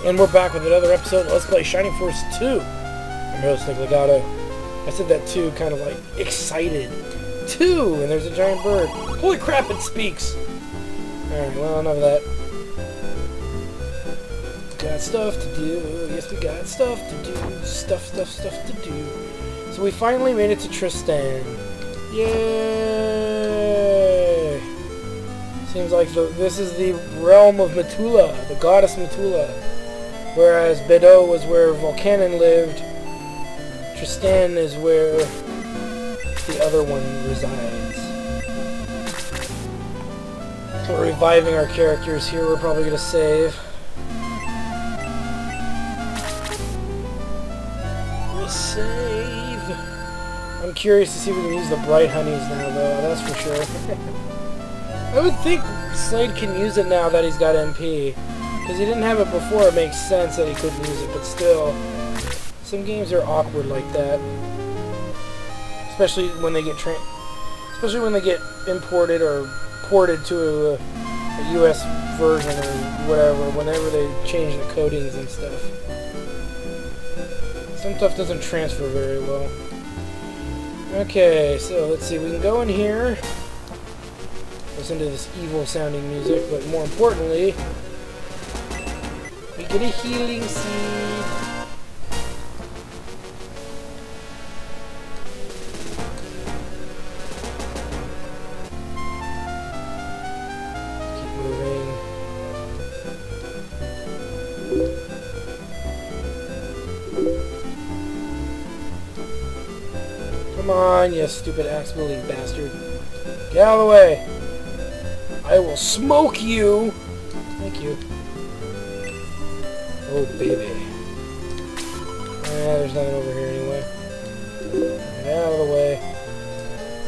And we're back with another episode of Let's Play Shining Force 2. I'm your host, Nick Legato. I said that 2 kind of like excited. 2! And there's a giant bird. Holy crap, it speaks! Alright, well, enough of that. Got stuff to do. Yes, we got stuff to do. Stuff to do. So we finally made it to Tristan. Yay! Seems like this is the realm of Metula, the goddess Metula. Whereas Bedo was where Volcanon lived, Tristan is where the other one resides. We're reviving our characters here. We're probably going to save. We'll save. I'm curious to see if we can use the bright honeys now, though. That's for sure. I would think Slade can use it now that he's got MP. Because he didn't have it before, it makes sense that he couldn't use it, but still, some games are awkward like that. Especially when they get imported or ported to a US version or whatever, whenever they change the codings and stuff. Some stuff doesn't transfer very well. Okay, so let's see, we can go in here, listen to this evil sounding music, but more importantly, we get a healing seed. Keep moving. Come on, you stupid axe-wielding bastard. Get out of the way. I will smoke you. Thank you. Oh, baby. There's nothing over here anyway. Get out of the way.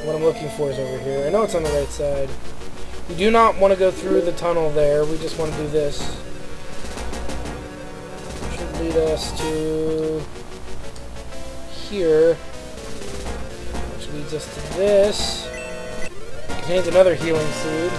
What I'm looking for is over here. I know it's on the right side. We do not want to go through the tunnel there. We just want to do this. Should lead us to here. Which leads us to this. Contains another healing seed.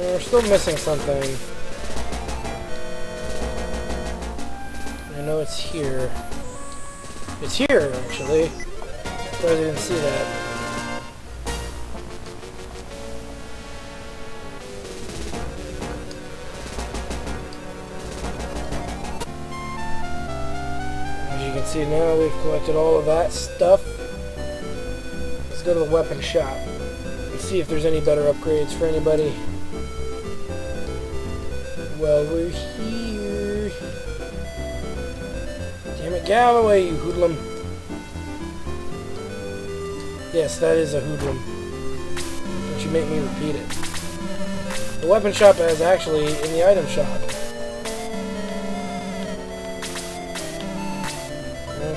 We're still missing something. I know it's here. It's here, actually. But I didn't see that. As you can see now, we've collected all of that stuff. Let's go to the weapon shop and see if there's any better upgrades for anybody. Well, we're here. Damn it, get out of the way, you hoodlum. Yes, that is a hoodlum. Don't you make me repeat it. The weapon shop is actually in the item shop.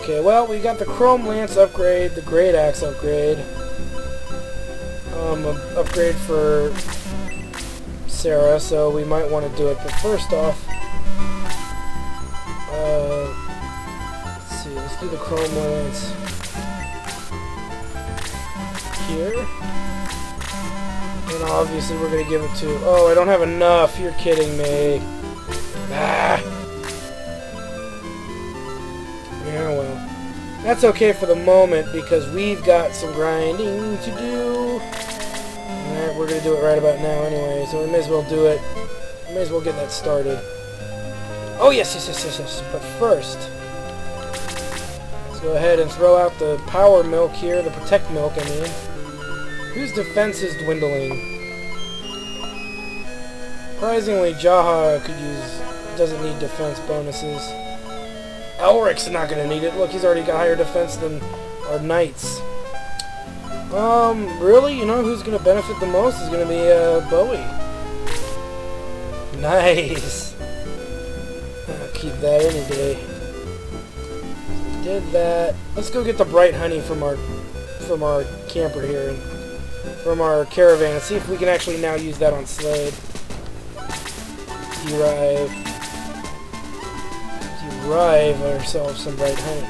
Okay, well, we got the Chrome Lance upgrade, the Great Axe upgrade. Upgrade for Sarah, so we might want to do it. But first off, let's see, let's do the Chrome Lance here. And obviously we're going to give it to... Oh, I don't have enough. You're kidding me. Ah! Yeah, well. That's okay for the moment because we've got some grinding to do. Alright, we're going to do it right about now anyway, so we may as well do it. We may as well get that started. Oh, yes. But first, let's go ahead and throw out the power milk here, the protect milk, I mean. Whose defense is dwindling? Surprisingly, Jaha doesn't need defense bonuses. Elric's not going to need it. Look, he's already got higher defense than our knights. Really? You know who's going to benefit the most is going to be, Bowie. Nice. I'll keep that any day. did that. Let's go get the bright honey from our camper here, from our caravan, and see if we can actually now use that on Slade. Derive ourselves some bright honey.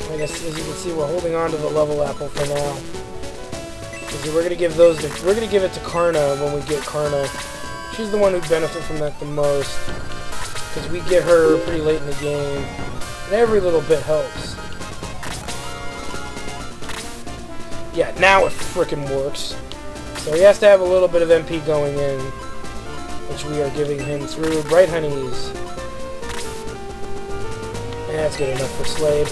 I guess as you can see, we're holding on to the level apple for now. So we're gonna give it to Karna when we get Karna. She's the one who'd benefit from that the most, because we get her pretty late in the game, and every little bit helps. Yeah, now it frickin' works. So he has to have a little bit of MP going in, which we are giving him through Bright Honeys. And that's good enough for Slade.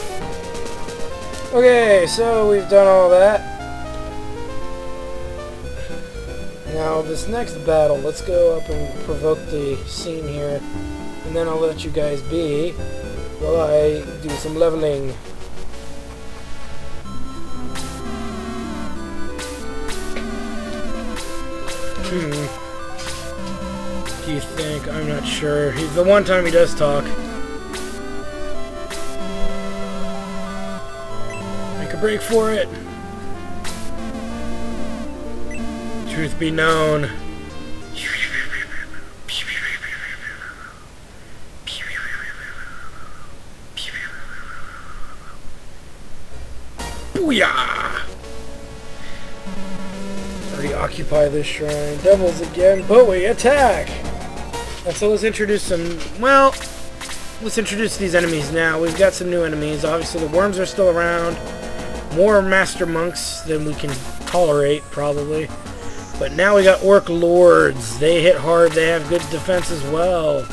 Okay, so we've done all that. Now this next battle, let's go up and provoke the scene here, and then I'll let you guys be while I do some leveling. Do you think? I'm not sure. He's the one time he does talk. Make a break for it. Truth be known. Booyah! Already occupy this shrine. Devils again, but we attack! And so let's introduce some, well, let's introduce these enemies now. We've got some new enemies. Obviously the worms are still around. More master monks than we can tolerate, probably. But now we got Orc Lords. They hit hard, they have good defense as well.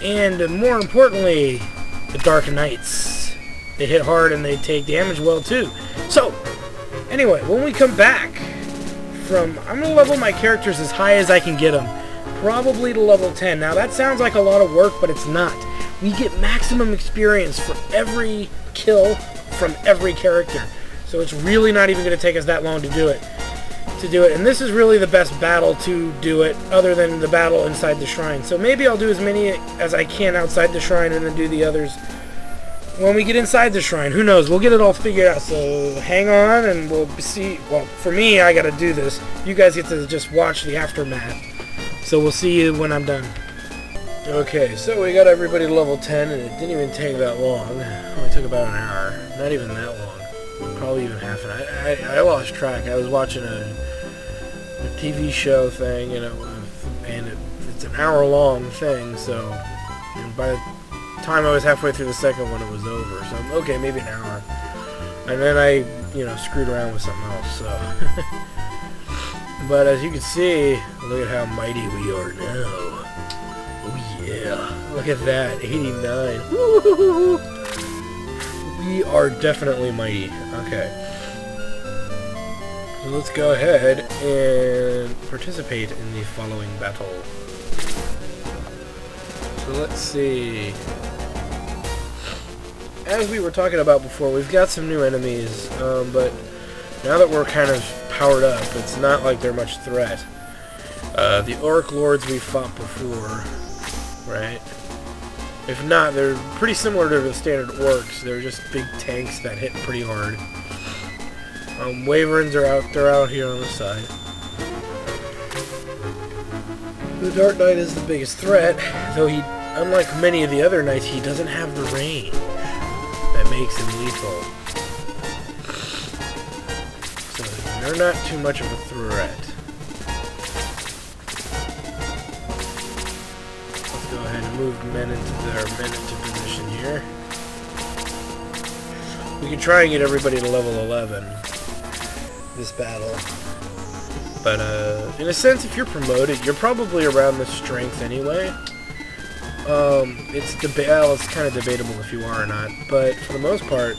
And more importantly, the Dark Knights. They hit hard and they take damage well too. So, anyway, when we come back from, I'm going to level my characters as high as I can get them. Probably to level 10. Now that sounds like a lot of work, but it's not. We get maximum experience for every kill from every character. So it's really not even going to take us that long to do it. And this is really the best battle to do it, other than the battle inside the shrine. So maybe I'll do as many as I can outside the shrine and then do the others when we get inside the shrine. Who knows? We'll get it all figured out. So hang on and we'll see. Well, for me, I gotta do this. You guys get to just watch the aftermath. So we'll see you when I'm done. Okay, so we got everybody to level 10, and it didn't even take that long. It only took about an hour. Not even that long. Probably even half an hour. I lost track. I was watching a TV show thing, and it's an hour-long thing, so by the time I was halfway through the second one, it was over. So, okay, maybe an hour. And then I, screwed around with something else, so... But as you can see, look at how mighty we are now. Oh yeah, look at that, 89. Woo-hoo-hoo-hoo. We are definitely mighty. Okay. So let's go ahead and participate in the following battle. So let's see. As we were talking about before, we've got some new enemies, but now that we're kind of powered up, it's not like they're much threat. The Orc Lords we fought before, right? If not, they're pretty similar to the standard Orcs. They're just big tanks that hit pretty hard. Wyverns are out here on the side. The Dark Knight is the biggest threat, though he, unlike many of the other knights, he doesn't have the range that makes him lethal. They're not too much of a threat. Let's go ahead and move men into position here. We can try and get everybody to level 11 this battle. But in a sense, if you're promoted, you're probably around this strength anyway. It's kind of debatable if you are or not, but for the most part,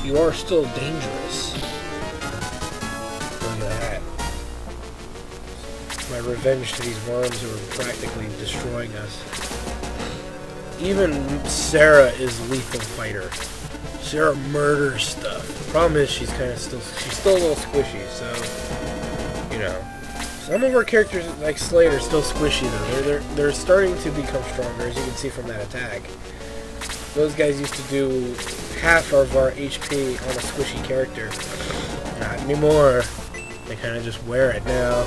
you are still dangerous. My revenge to these worms who are practically destroying us. Even Sarah is a lethal fighter. Sarah murders stuff. The problem is she's still a little squishy, so Some of our characters, like Slade, are still squishy though. They're starting to become stronger, as you can see from that attack. Those guys used to do half of our HP on a squishy character. Not anymore. They kind of just wear it now.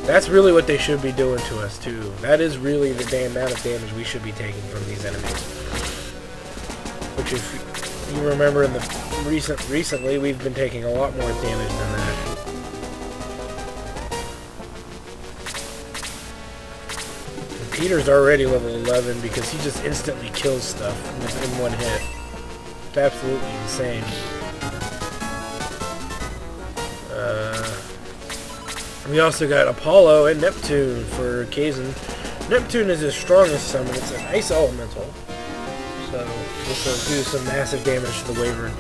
That's really what they should be doing to us too. That is really the damn amount of damage we should be taking from these enemies. Which, if you remember, in the recently we've been taking a lot more damage than that. And Peter's already level 11 because he just instantly kills stuff in one hit. It's absolutely insane. We also got Apollo and Neptune for Kazan. Neptune is his strongest summon. It's an ice elemental. So this will do some massive damage to the Wyvern.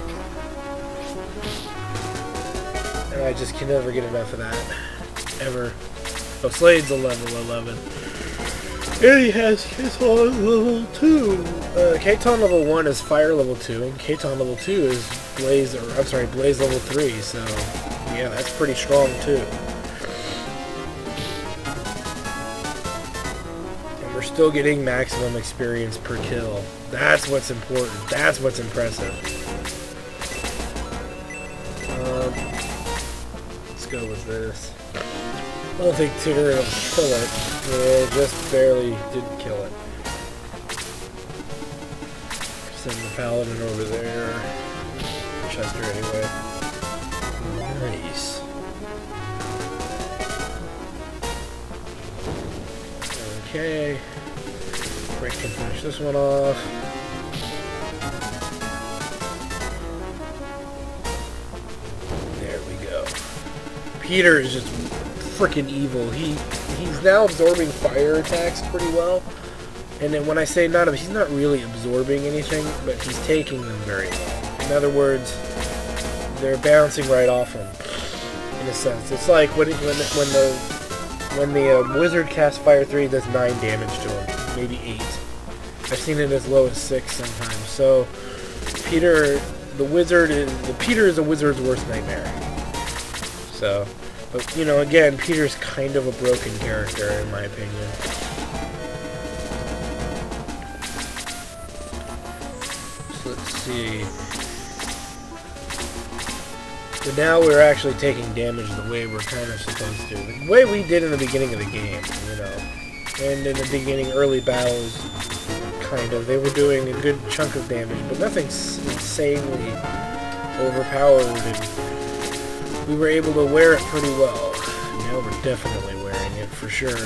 And I just can never get enough of that. Ever. Oh, Slade's a level 11. And he has Katon level 2. Katon level 1 is Fire level 2, and Katon level 2 is Blaze level 3, so yeah, that's pretty strong too. And we're still getting maximum experience per kill. That's what's important. That's what's impressive. Let's go with this. I don't think Tigger will kill it. Yeah, just barely didn't kill it. Send the Paladin over there. Chester anyway. Nice. Okay. Break can finish this one off. There we go. Peter is just freaking evil. He's now absorbing fire attacks pretty well. And then when I say he's not really absorbing anything, but he's taking them very well. In other words, they're bouncing right off him. In a sense, it's like when the wizard casts Fire 3, does 9 damage to him, maybe 8. I've seen it as low as 6 sometimes. So Peter is a wizard's worst nightmare. So, but you know, again, Peter's kind of a broken character in my opinion. So let's see. So now we're actually taking damage the way we're kind of supposed to. The way we did in the beginning of the game, you know. And in the beginning, early battles, kind of. They were doing a good chunk of damage, but nothing insanely overpowered. And we were able to wear it pretty well. Now we're definitely wearing it, for sure.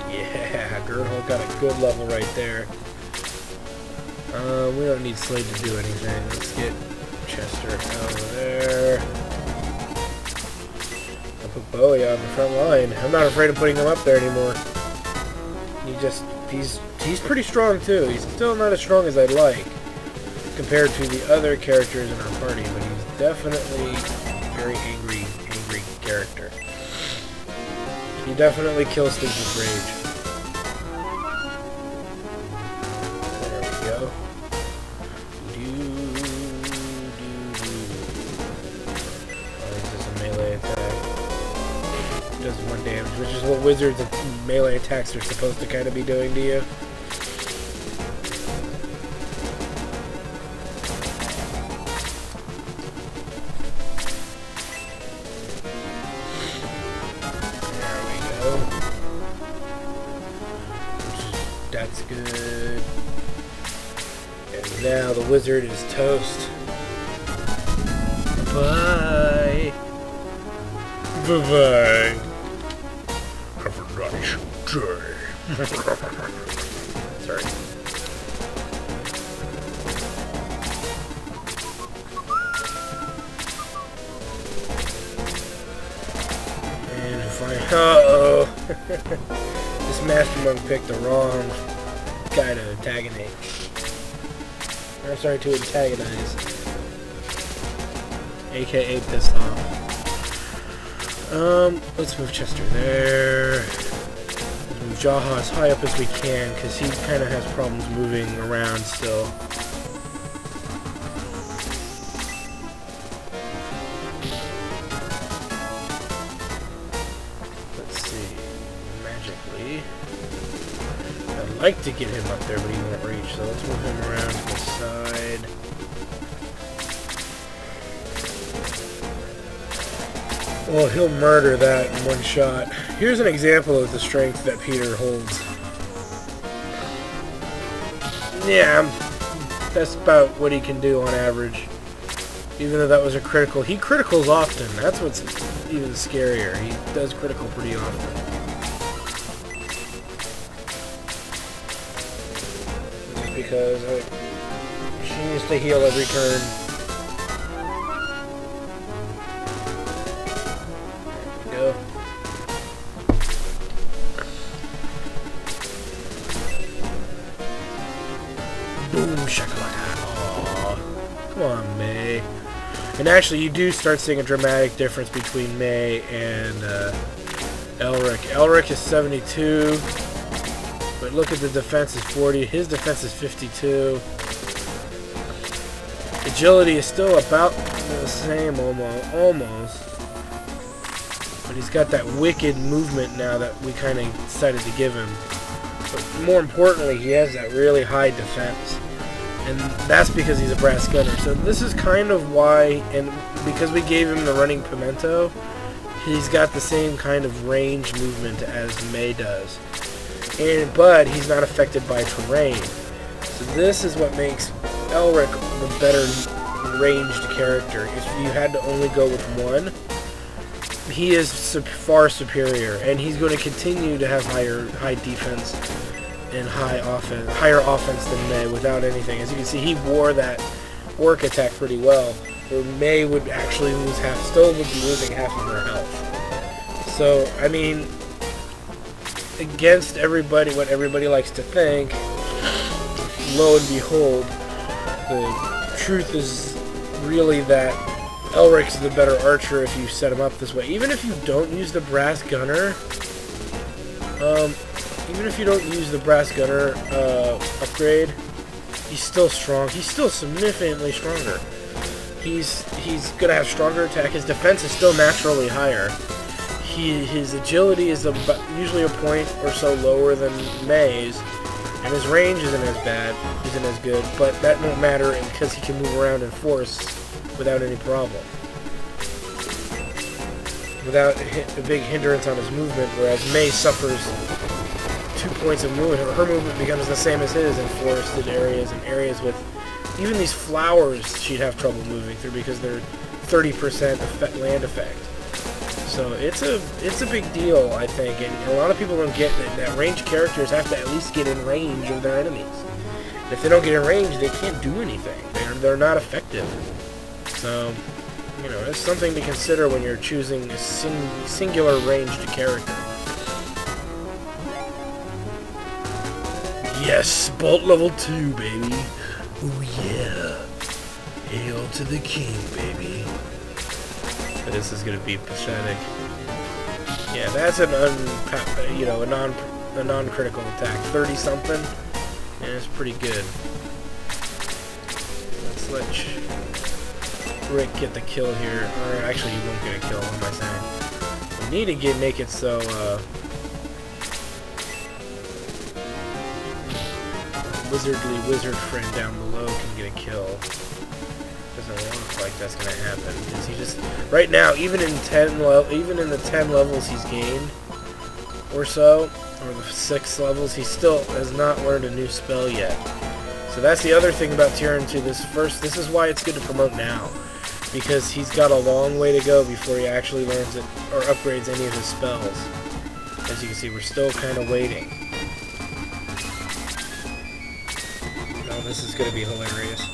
Yeah, Girdle got a good level right there. We don't need Slade to do anything. Let's get Chester over there. I'll put Bowie on the front line. I'm not afraid of putting him up there anymore. He's pretty strong too. He's still not as strong as I'd like compared to the other characters in our party, but he's definitely a very angry character. He definitely kills things with rage. Does 1 damage, which is what wizards and melee attacks are supposed to kind of be doing to you. There we go. That's good. And now the wizard is toast. Bye. Bye-bye. Have a nice day. Sorry. And if uh-oh. This Master Monk picked the wrong guy to antagonize. I'm sorry, to antagonize. AKA pissed off. Let's move Chester there. Let's move Jaha as high up as we can, because he kind of has problems moving around still. I'd like to get him up there, but he won't reach. So let's move him around to the side. Well, he'll murder that in one shot. Here's an example of the strength that Peter holds. Yeah, that's about what he can do on average. Even though that was a critical. He criticals often. That's what's even scarier. He does critical pretty often. Just because she needs to heal every turn. There we go. Boom, shakalaka. Aww. Come on, May. And actually, you do start seeing a dramatic difference between May and Elric. Elric is 72, but look at the defense is 40. His defense is 52. Agility is still about the same, almost. But he's got that wicked movement now that we kind of decided to give him. But more importantly, he has that really high defense. And that's because he's a brass gunner. So this is kind of why, and because we gave him the running pimento, he's got the same kind of range movement as May does. But he's not affected by terrain. So this is what makes Elric the better ranged character. If you had to only go with one, he is far superior, and he's going to continue to have high defense and higher offense than May without anything. As you can see, he wore that work attack pretty well, where May would actually lose still would be losing half of her health. So, I mean, against everybody, what everybody likes to think, lo and behold, the truth is really that Elric's the better archer if you set him up this way. Even if you don't use the brass gunner, upgrade, he's still strong. He's still significantly stronger. He's gonna have stronger attack. His defense is still naturally higher. His agility is usually a point or so lower than May's, and his range isn't as good. But that won't matter because he can move around in force without any problem, without a big hindrance on his movement. Whereas May suffers 2 points of movement. Her movement becomes the same as his in forested areas and areas with even these flowers she'd have trouble moving through because they're 30% land effect. So it's a big deal, I think, and a lot of people don't get that ranged characters have to at least get in range of their enemies. And if they don't get in range, they can't do anything. They're not effective. So, you know, it's something to consider when you're choosing a singular ranged character. Yes, Bolt level 2, baby. Oh yeah. Hail to the king, baby. But this is gonna be pathetic. Yeah, that's a non-critical attack. 30 something. Yeah, it's pretty good. Let's let Rick get the kill here. Or actually, he won't get a kill. What am I saying? We need to make it so. Wizardly wizard friend down below can get a kill. Doesn't look like that's gonna happen because he just right now, even in the 10 levels he's gained or so, or the 6 levels, he still has not learned a new spell yet. So that's the other thing about Tier 2. This is why it's good to promote now, because he's got a long way to go before he actually learns it or upgrades any of his spells. As you can see, we're still kind of waiting. This is going to be hilarious.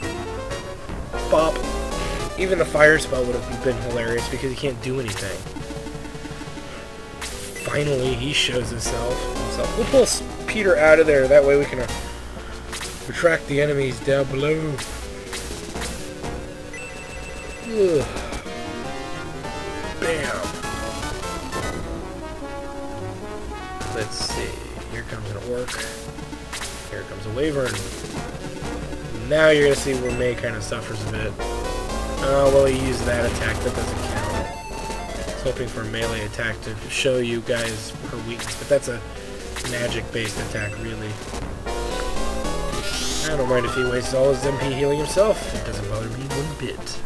Bop. Even the fire spell would have been hilarious because he can't do anything. Finally, he shows himself. We'll pull Peter out of there. That way we can retract the enemies down below. Ugh. Bam. Let's see. Here comes an orc. Here comes a wyvern. Now you're going to see where May kind of suffers a bit. Oh, well, he used that attack. That doesn't count. I was hoping for a melee attack to show you guys her weakness, but that's a magic-based attack, really. I don't mind if he wastes all his MP healing himself. It doesn't bother me one bit.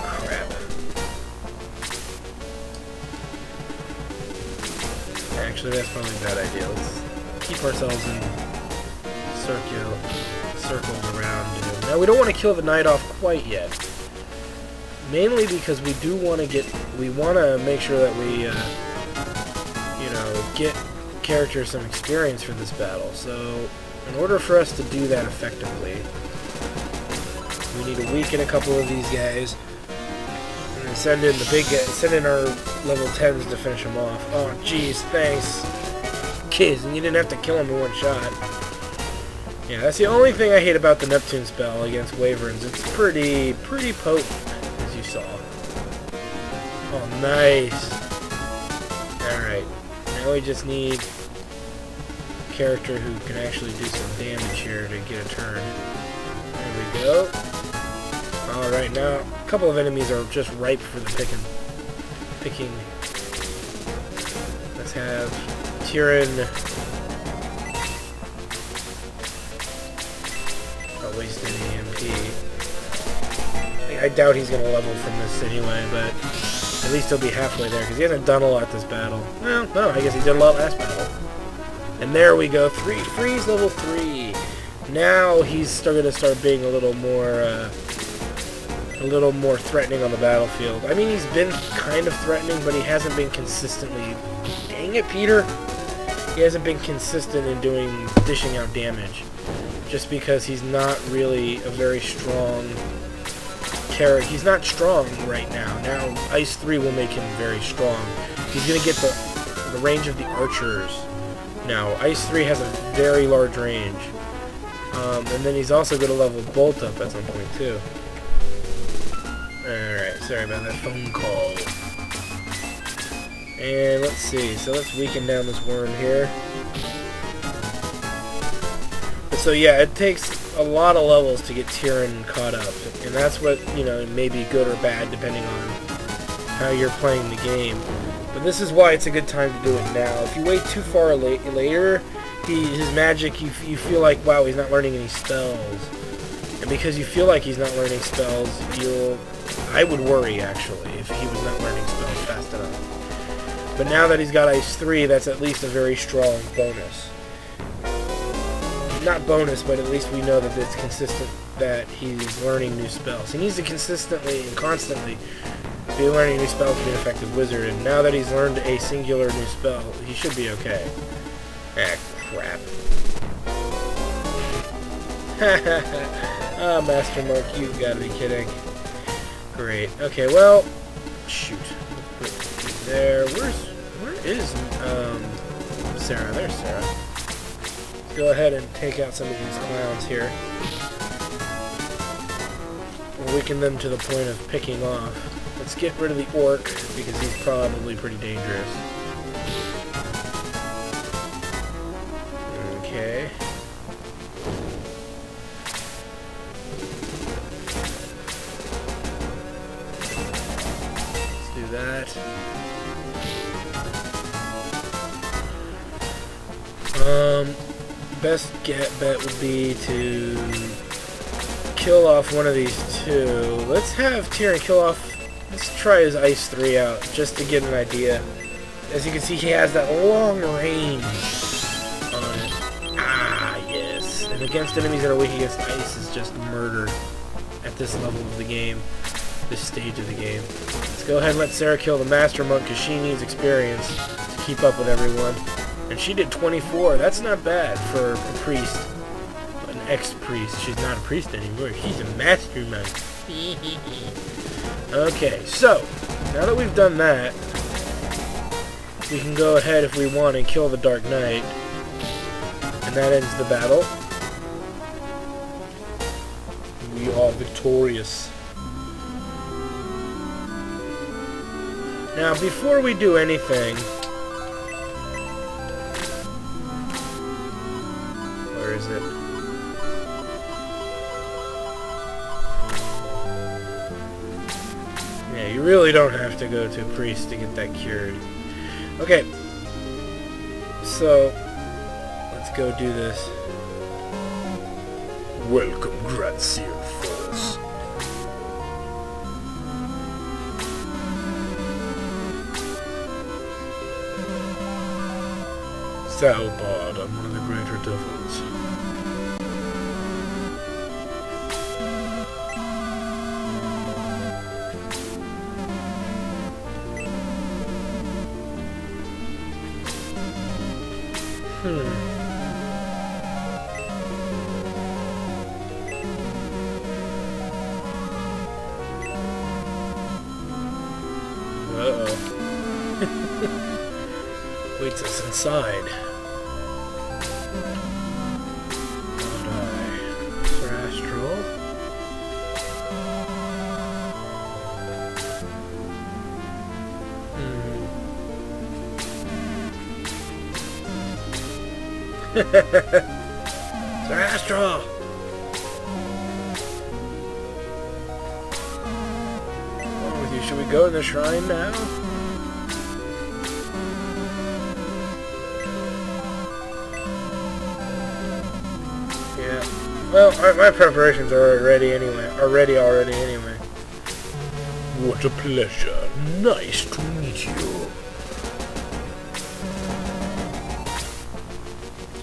Crap. Actually, that's probably a bad idea. Let's keep ourselves in circles around him. Now, we don't want to kill the knight off quite yet. Mainly because we do want to make sure that we, you know, get characters some experience for this battle. So, in order for us to do that effectively, we need to weaken a couple of these guys, and then send in the big guys, send in our level 10s to finish them off. Oh, jeez, thanks, kids, and you didn't have to kill him in one shot. Yeah, that's the only thing I hate about the Neptune spell against Wyverns. It's pretty potent. You saw. Oh, nice. Alright. Now we just need a character who can actually do some damage here to get a turn. There we go. Alright, now a couple of enemies are just ripe for the picking. Let's have Tristan. Not waste any MP. I doubt he's going to level from this anyway, but at least he'll be halfway there, because he hasn't done a lot this battle. Well, no, I guess he did a lot last battle. And there we go, freeze level 3. Now he's going to start being a little more threatening on the battlefield. I mean, he's been kind of threatening, but he hasn't been consistently... Dang it, Peter! He hasn't been consistent in dishing out damage. Just because he's not really a very strong... He's not strong right now. Now, Ice 3 will make him very strong. He's going to get the range of the archers. Now, Ice 3 has a very large range. And then he's also going to level Bolt up at some point, too. Alright, sorry about that phone call. And let's see. So let's weaken down this worm here. So yeah, it takes a lot of levels to get Tristan caught up, and that's what, you know, may be good or bad depending on how you're playing the game. But this is why it's a good time to do it now. If you wait too far later, his magic, you feel like, wow, he's not learning any spells. And because you feel like he's not learning spells, I would worry, actually, if he was not learning spells fast enough. But now that he's got Ice 3, that's at least a very strong bonus. Not bonus, but at least we know that it's consistent, that he's learning new spells. He needs to consistently and constantly be learning new spells to be an effective wizard, and now that he's learned a singular new spell, he should be okay. Ah, crap. Ah, Master Monk, you've got to be kidding. Great. Okay, well, shoot. Put it there. Where is Sarah? There's Sarah. Go ahead and take out some of these clowns here. We'll weaken them to the point of picking off. Let's get rid of the orc, because he's probably pretty dangerous. Okay. Let's do that. Best bet would be to kill off one of these two. Let's have Tristan kill off... Let's try his Ice 3 out, just to get an idea. As you can see, he has that long range on it. Ah, yes. And against enemies that are weak against ice is just murder at this level of the game, this stage of the game. Let's go ahead and let Sarah kill the Master Monk, because she needs experience to keep up with everyone. And she did 24. That's not bad for a priest. An ex-priest. She's not a priest anymore. She's a Master Monk. Okay, so, now that we've done that, we can go ahead if we want and kill the Dark Knight. And that ends the battle. We are victorious. Now, before we do anything... Where is it? you really don't have to go to a priest to get that cured. Okay. So, let's go do this. Welcome, Grazier Falls. Zalbard, I'm one of the greater devils. Uh-oh. Waits us inside. Astral. Sir Astral! What's wrong with you? Should we go in the shrine now? Yeah. Well, my preparations are already anyway. Already anyway. What a pleasure. Nice to meet you.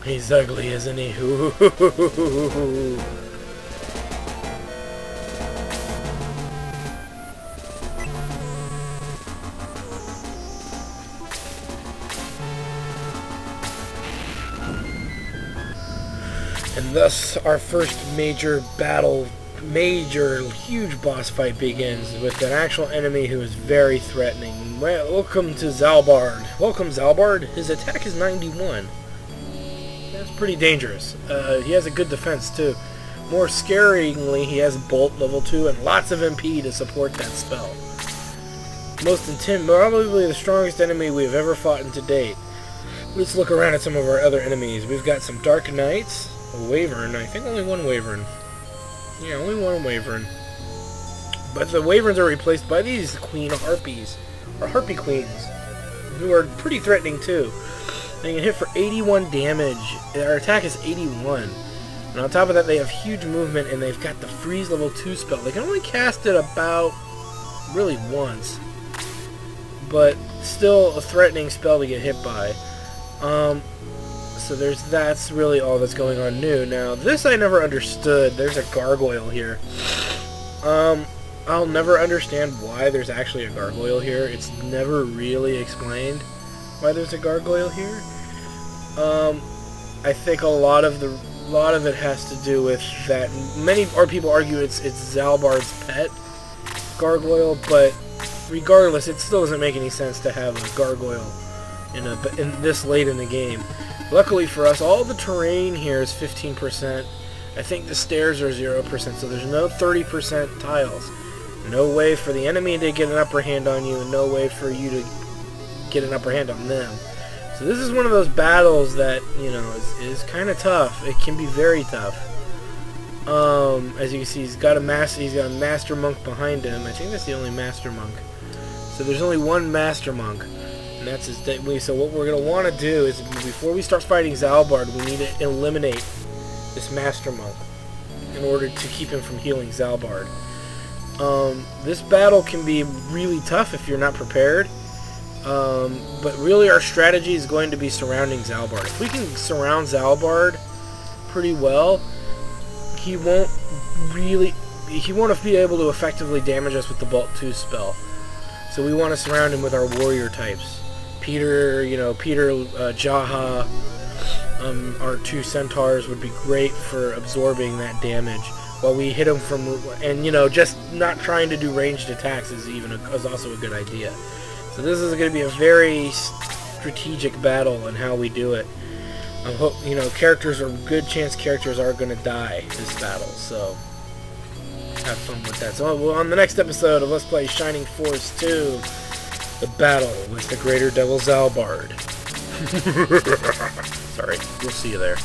He's ugly, isn't he? And thus, our first major battle, huge boss fight begins with an actual enemy who is very threatening. Welcome to Zalbard. Welcome, Zalbard. His attack is 91. That's pretty dangerous. He has a good defense, too. More scaringly, he has Bolt level 2 and lots of MP to support that spell. Probably the strongest enemy we have ever fought to date. Let's look around at some of our other enemies. We've got some Dark Knights, a Wyvern. I think only one Wyvern. Yeah, only one Wyvern. But the Wyverns are replaced by these Queen Harpies, or Harpy Queens, who are pretty threatening, too. They can hit for 81 damage. Our attack is 81. And on top of that, they have huge movement, and they've got the Freeze level 2 spell. They can only cast it about, really, once. But still a threatening spell to get hit by. So that's really all that's going on new. Now, this I never understood. There's a gargoyle here. I'll never understand why there's actually a gargoyle here. It's never really explained why there's a gargoyle here. I think a lot of it has to do with that. Many people argue it's Zalbard's pet gargoyle, but regardless, it still doesn't make any sense to have a gargoyle in this late in the game. Luckily for us, all the terrain here is 15%. I think the stairs are 0%, so there's no 30% tiles. No way for the enemy to get an upper hand on you, and no way for you to get an upper hand on them. So this is one of those battles that, you know, is kind of tough. It can be very tough. As you can see, he's got a master monk behind him. I think that's the only master monk. So there's only one master monk, and that's his. So what we're gonna want to do is, before we start fighting Zalbard, we need to eliminate this master monk in order to keep him from healing Zalbard. This battle can be really tough if you're not prepared. But really our strategy is going to be surrounding Zalbard. If we can surround Zalbard pretty well, he won't be able to effectively damage us with the Bolt 2 spell. So we want to surround him with our warrior types. Peter, Jaha, our 2 centaurs would be great for absorbing that damage while we hit him from, and just not trying to do ranged attacks is also a good idea. So this is going to be a very strategic battle in how we do it. I hope, characters are going to die this battle, so have fun with that. So on the next episode of Let's Play Shining Force 2, the battle with the Greater Devil Zalbard. Sorry, we'll see you there.